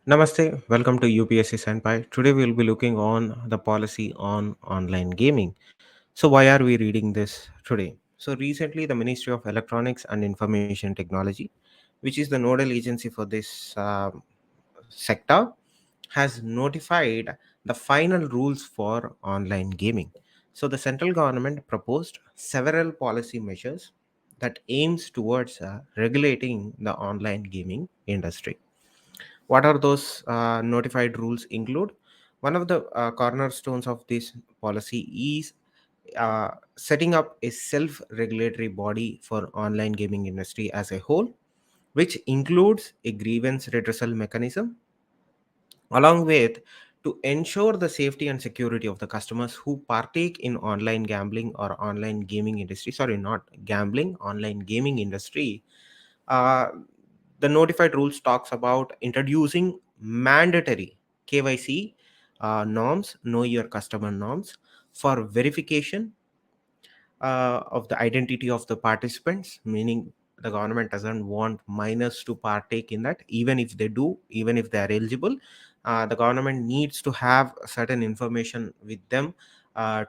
Namaste, welcome to UPSC Senpai. Today we'll be looking on the policy on online gaming. So why are we reading this today? So recently the Ministry of Electronics and Information Technology, which is the nodal agency for this sector, has notified the final rules for online gaming. So the central government proposed several policy measures that aims towards regulating the online gaming industry. What are those notified rules include? One of the cornerstones of this policy is setting up a self-regulatory body for online gaming industry as a whole, which includes a grievance redressal mechanism, along with to ensure the safety and security of the customers who partake in online gambling or online gaming industry. Sorry, not gambling, online gaming industry. uh, the notified rules talks about introducing mandatory KYC norms, know your customer norms, for verification of the identity of the participants, meaning the government doesn't want minors to partake in that. Even if they do, even if they are eligible, the government needs to have certain information with them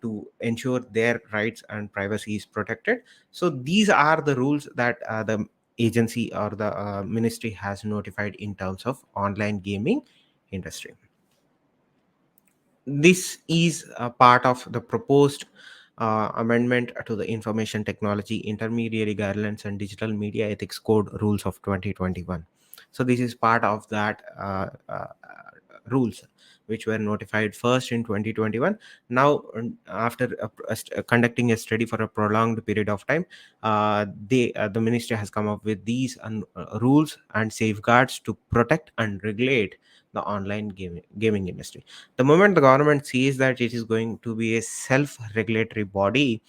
to ensure their rights and privacy is protected. So these are the rules that the agency or the ministry has notified in terms of online gaming industry. This is a part of the proposed amendment to the Information Technology Intermediary Guidelines and Digital Media Ethics Code rules of 2021. So this is part of that rules which were notified first in 2021. Now, after conducting a study for a prolonged period of time, the ministry has come up with these rules and safeguards to protect and regulate the online gaming industry. The moment the government sees that it is going to be a self-regulatory body,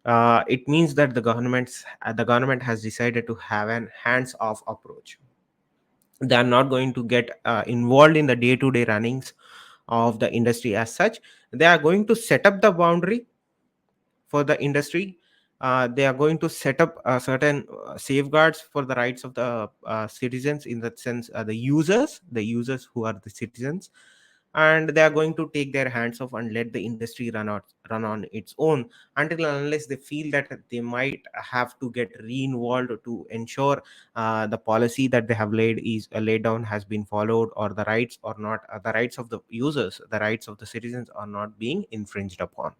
it means that the government has decided to have an hands-off approach. They are not going to get involved in the day-to-day runnings of the industry as such. They are going to set up the boundary for the industry. They are going to set up certain safeguards for the rights of the citizens, in that sense, the users who are the citizens, and they are going to take their hands off and let the industry run on its own, until and unless they feel that they might have to get re-involved to ensure the policy that they have laid down has been followed, or the rights or not, the rights of the users, the rights of the citizens are not being infringed upon.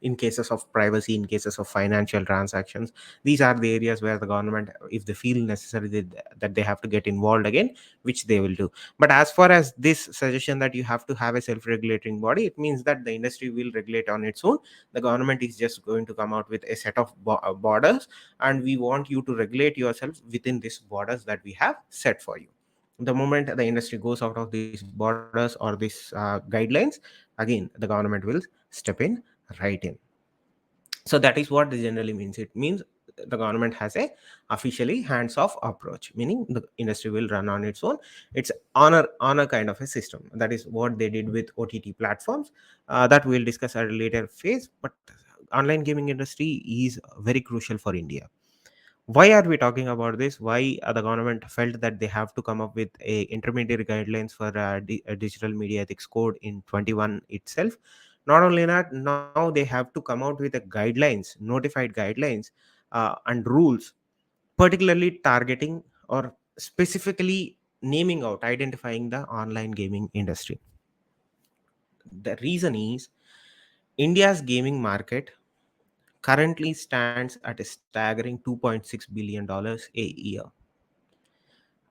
In cases of privacy, in cases of financial transactions, these are the areas where the government, if they feel necessary, that they have to get involved again, which they will do. But as far as this suggestion that you have to have a self-regulating body, it means that the industry will regulate on its own. The government is just going to come out with a set of borders, and we want you to regulate yourself within these borders that we have set for you. The moment the industry goes out of these borders or these guidelines, again the government will step in, right in. So that is what this generally means. It means the government has a officially hands off approach, meaning the industry will run on its own. It's on a kind of a system. That is what they did with OTT platforms, that we'll discuss at a later phase. But online gaming industry is very crucial for India. Why are we talking about this? Why the government felt that they have to come up with a intermediary guidelines for a digital media ethics code in 21 itself? Not only that, now they have to come out with a guidelines, notified guidelines, and rules, particularly targeting or specifically naming out, identifying the online gaming industry. The reason is, India's gaming market currently stands at a staggering $2.6 billion a year,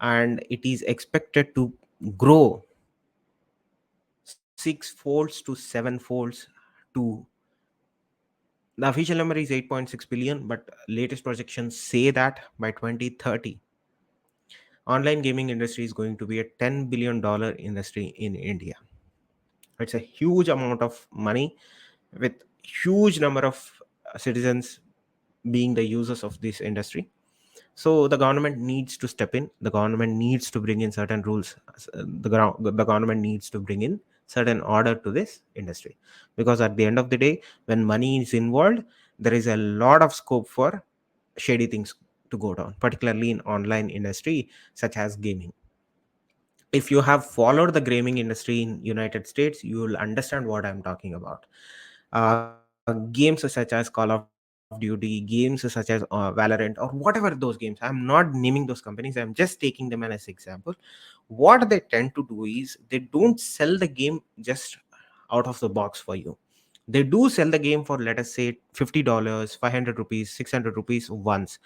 and it is expected to grow six folds to seven folds to, the official number is 8.6 billion, but latest projections say that by 2030 online gaming industry is going to be a $10 billion industry in India. It's a huge amount of money, with huge number of citizens being the users of this industry. So the government needs to step in. The government needs to bring in certain rules. The government needs to bring in certain order to this industry, because at the end of the day, when money is involved, there is a lot of scope for shady things to go down, particularly in online industry such as gaming. If you have followed the gaming industry in United States, you will understand what I'm talking about. Games such as Call of Duty, games such as Valorant, or whatever those games, I'm not naming those companies, I'm just taking them as example. What they tend to do is they don't sell the game just out of the box for you. They do sell the game for, let us say, $50, 500 rupees, 600 rupees once,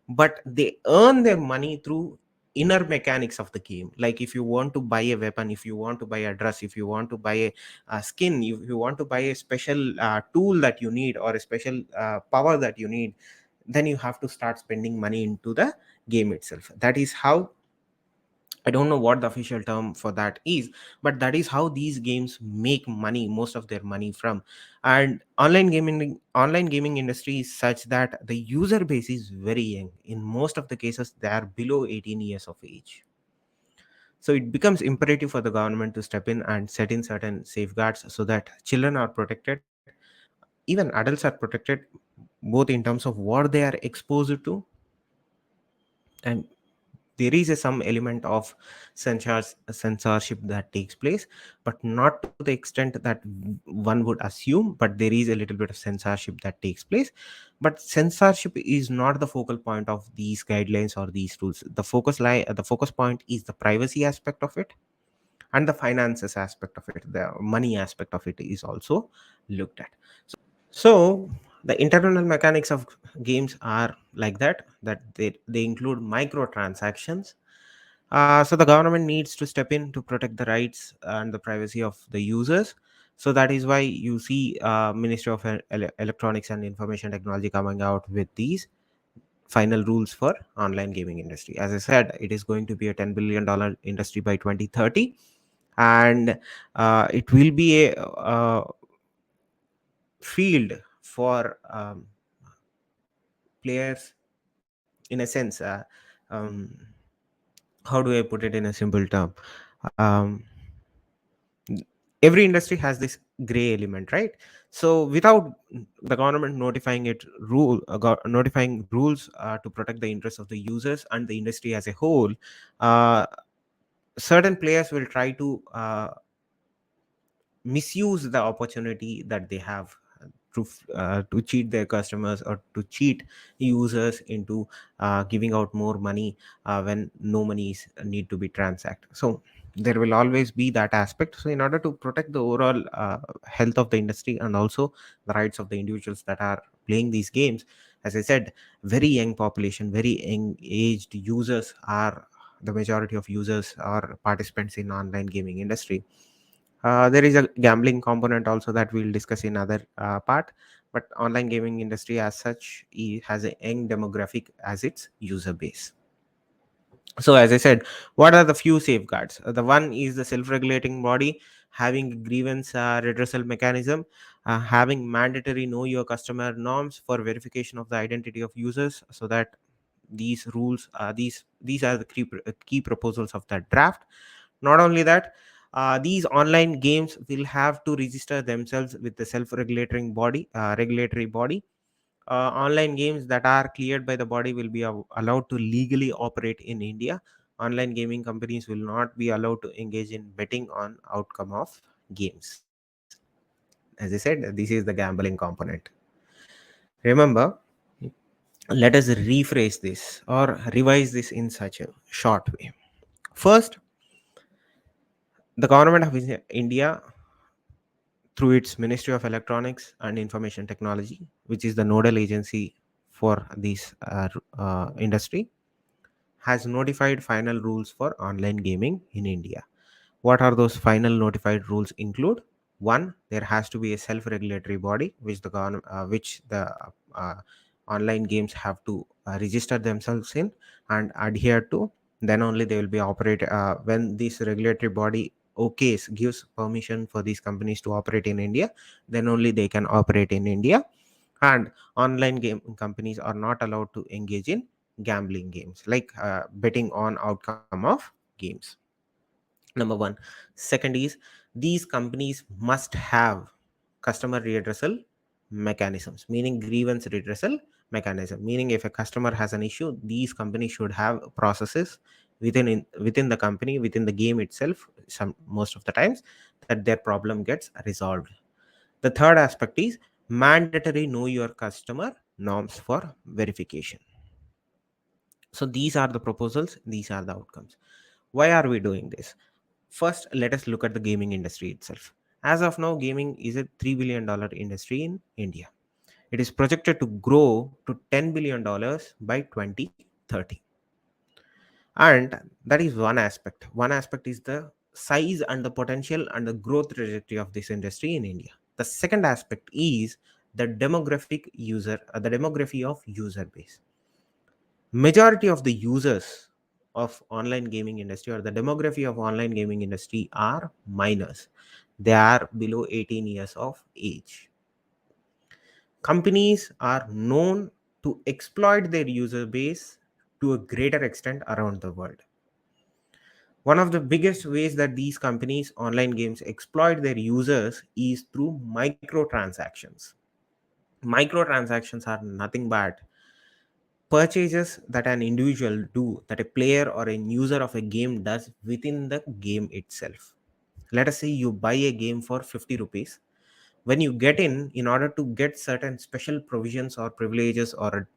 but they earn their money through inner mechanics of the game. Like, if you want to buy a weapon, if you want to buy a dress, if you want to buy a skin, if you want to buy a special tool that you need, or a special power that you need, then you have to start spending money into the game itself. That is how, I don't know what the official term for that is, but that is how these games make money, most of their money from. And online gaming industry is such that the user base is very young. In most of the cases, they are below 18 years of age. So it becomes imperative for the government to step in and set in certain safeguards so that children are protected, even adults are protected, both in terms of what they are exposed to, and there is some element of censorship that takes place, but not to the extent that one would assume. But there is a little bit of censorship that takes place, but censorship is not the focal point of these guidelines or these rules. The focus point is the privacy aspect of it, and the finances aspect of it, the money aspect of it is also looked at. So the internal mechanics of games are like that they include microtransactions. So the government needs to step in to protect the rights and the privacy of the users. So that is why you see Ministry of Electronics and Information Technology coming out with these final rules for online gaming industry. As I said, it is going to be a $10 billion industry by 2030, and it will be a field for players, in a sense. Um, how do I put it in a simple term? Um, every industry has this gray element, right? So without the government notifying notifying rules to protect the interests of the users and the industry as a whole, uh, certain players will try to misuse the opportunity that they have to cheat their customers, or to cheat users into giving out more money when no money is need to be transacted. So there will always be that aspect. So in order to protect the overall health of the industry, and also the rights of the individuals that are playing these games, as I said, very young population, very young aged users are the majority of users or participants in online gaming industry. There is a gambling component also that we'll discuss in other part, but online gaming industry as such has a young demographic as its user base. So as I said, what are the few safeguards? The one is the self-regulating body having a grievance redressal mechanism, having mandatory know your customer norms for verification of the identity of users, so that these rules these are the key proposals of that draft. Not only that, these online games will have to register themselves with the regulatory body. Online games that are cleared by the body will be allowed to legally operate in India. Online gaming companies will not be allowed to engage in betting on outcome of games. As I said, this is the gambling component. Remember, let us rephrase this or revise this in such a short way. First, the government of India, through its Ministry of Electronics and Information Technology, which is the nodal agency for this industry, has notified final rules for online gaming in India. What are those final notified rules include? One, there has to be a self-regulatory body which the uh, online games have to register themselves in and adhere to. Then only they will be operate when this regulatory body okays gives permission for these companies to operate in India. Then only they can operate in India. And online game companies are not allowed to engage in gambling games, like betting on outcome of games. Number one. Second is, these companies must have customer redressal mechanisms, meaning grievance redressal mechanism, meaning if a customer has an issue, these companies should have processes within the company, within the game itself, some most of the times, that their problem gets resolved. The third aspect is mandatory know your customer norms for verification. So these are the proposals, these are the outcomes. Why are we doing this? First, let us look at the gaming industry itself. As of now, gaming is a $3 billion industry in India. It is projected to grow to $10 billion by 2030. And that is one aspect. One aspect is the size and the potential and the growth trajectory of this industry in India. The second aspect is the demography of user base. Majority of the users of online gaming industry, or the demography of online gaming industry, are minors. They are below 18 years of age. Companies are known to exploit their user base to a greater extent around the world. One of the biggest ways that these companies, online games, exploit their users is through microtransactions. Microtransactions are nothing but purchases that an individual do, that a player or a user of a game does within the game itself. Let us say you buy a game for 50 rupees. When you get in order to get certain special provisions or privileges or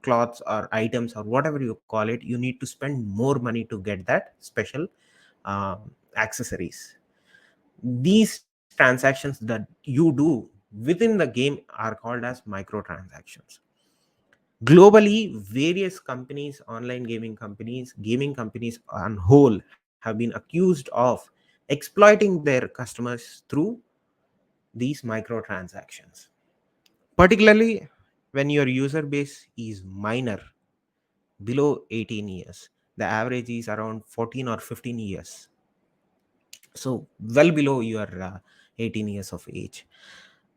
cloths or items or whatever you call it, you need to spend more money to get that special accessories. These transactions that you do within the game are called as microtransactions. Globally, various companies, online gaming companies on whole, have been accused of exploiting their customers through these microtransactions. Particularly when your user base is minor, below 18 years, the average is around 14 or 15 years. So, well below your 18 years of age.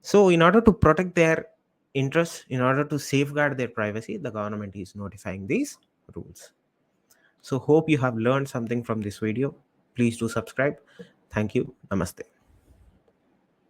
So, in order to protect their interests, in order to safeguard their privacy, the government is notifying these rules. So, hope you have learned something from this video. Please do subscribe. Thank you. Namaste.